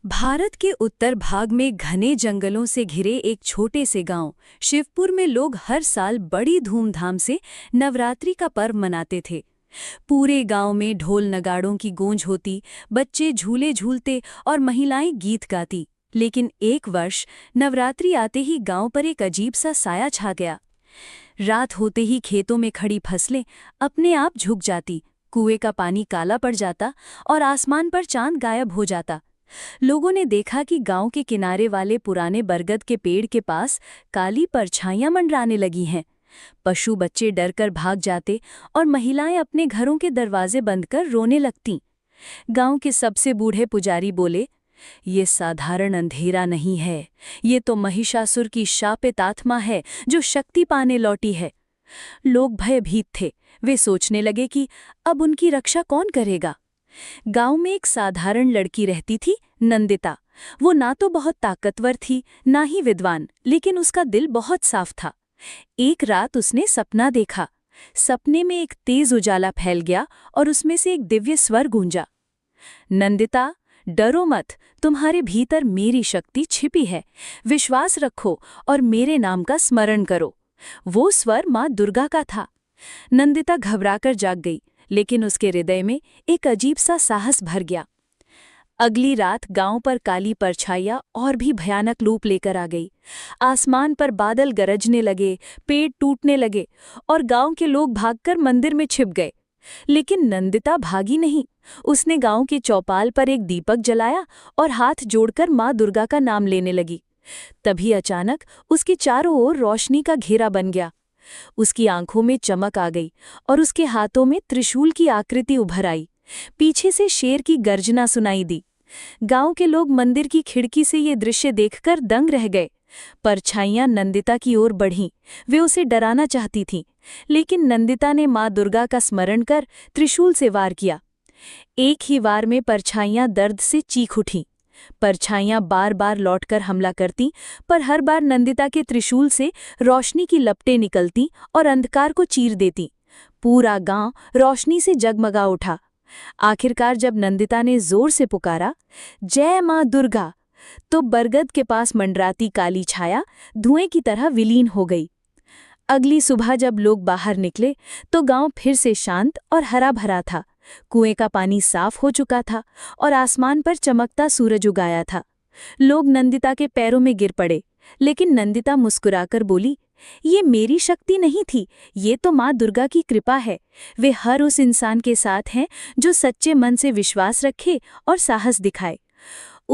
भारत के उत्तर भाग में घने जंगलों से घिरे एक छोटे से गांव शिवपुर में लोग हर साल बड़ी धूमधाम से नवरात्रि का पर्व मनाते थे। पूरे गांव में ढोल नगाड़ों की गूंज होती, बच्चे झूले झूलते और महिलाएं गीत गाती। लेकिन एक वर्ष नवरात्रि आते ही गांव पर एक अजीब सा साया छा गया। रात होते ही खेतों में खड़ी फसलें अपने आप झुक जाती, कुएं का पानी काला पड़ जाता और आसमान पर चांद गायब हो जाता। लोगों ने देखा कि गांव के किनारे वाले पुराने बरगद के पेड़ के पास काली परछाइयां मंडराने लगी हैं। पशु बच्चे डरकर भाग जाते और महिलाएं अपने घरों के दरवाजे बंद कर रोने लगतीं। गांव के सबसे बूढ़े पुजारी बोले, ये साधारण अंधेरा नहीं है, ये तो महिषासुर की शापित आत्मा है जो शक्ति पाने लौटी है। लोग भयभीत थे। वे सोचने लगे कि अब उनकी रक्षा कौन करेगा। गांव में एक साधारण लड़की रहती थी, नंदिता। वो ना तो बहुत ताकतवर थी, ना ही विद्वान, लेकिन उसका दिल बहुत साफ था। एक रात उसने सपना देखा। सपने में एक तेज उजाला फैल गया और उसमें से एक दिव्य स्वर गूंजा, नंदिता, डरो मत, तुम्हारे भीतर मेरी शक्ति छिपी है। विश्वास रखो और मेरे नाम का स्मरण करो। वो स्वर माँ दुर्गा का था। नंदिता घबराकर जाग गई, लेकिन उसके हृदय में एक अजीब सा साहस भर गया। अगली रात गांव पर काली परछाइयां और भी भयानक रूप लेकर आ गई। आसमान पर बादल गरजने लगे, पेड़ टूटने लगे और गांव के लोग भागकर मंदिर में छिप गए। लेकिन नंदिता भागी नहीं। उसने गांव के चौपाल पर एक दीपक जलाया और हाथ जोड़कर माँ दुर्गा का नाम लेने लगी। तभी अचानक उसके चारों ओर रोशनी का घेरा बन गया। उसकी आंखों में चमक आ गई और उसके हाथों में त्रिशूल की आकृति उभर आई। पीछे से शेर की गर्जना सुनाई दी। गांव के लोग मंदिर की खिड़की से ये दृश्य देखकर दंग रह गए। परछाइयां नंदिता की ओर बढ़ीं। वे उसे डराना चाहती थीं, लेकिन नंदिता ने माँ दुर्गा का स्मरण कर त्रिशूल से वार किया। एक ही वार में परछाइयां दर्द से चीख उठीं। परछाइयां बार बार लौटकर हमला करतीं, पर हर बार नंदिता के त्रिशूल से रोशनी की लपटें निकलतीं और अंधकार को चीर देतीं। पूरा गांव रोशनी से जगमगा उठा। आखिरकार जब नंदिता ने जोर से पुकारा, जय माँ दुर्गा, तो बरगद के पास मंडराती काली छाया धुएं की तरह विलीन हो गई। अगली सुबह जब लोग बाहर निकले तो गांव फिर से शांत और हरा भरा था। कुएं का पानी साफ हो चुका था और आसमान पर चमकता सूरज उगाया था। लोग नंदिता के पैरों में गिर पड़े, लेकिन नंदिता मुस्कुराकर बोली, ये मेरी शक्ति नहीं थी, ये तो माँ दुर्गा की कृपा है। वे हर उस इंसान के साथ हैं जो सच्चे मन से विश्वास रखे और साहस दिखाए।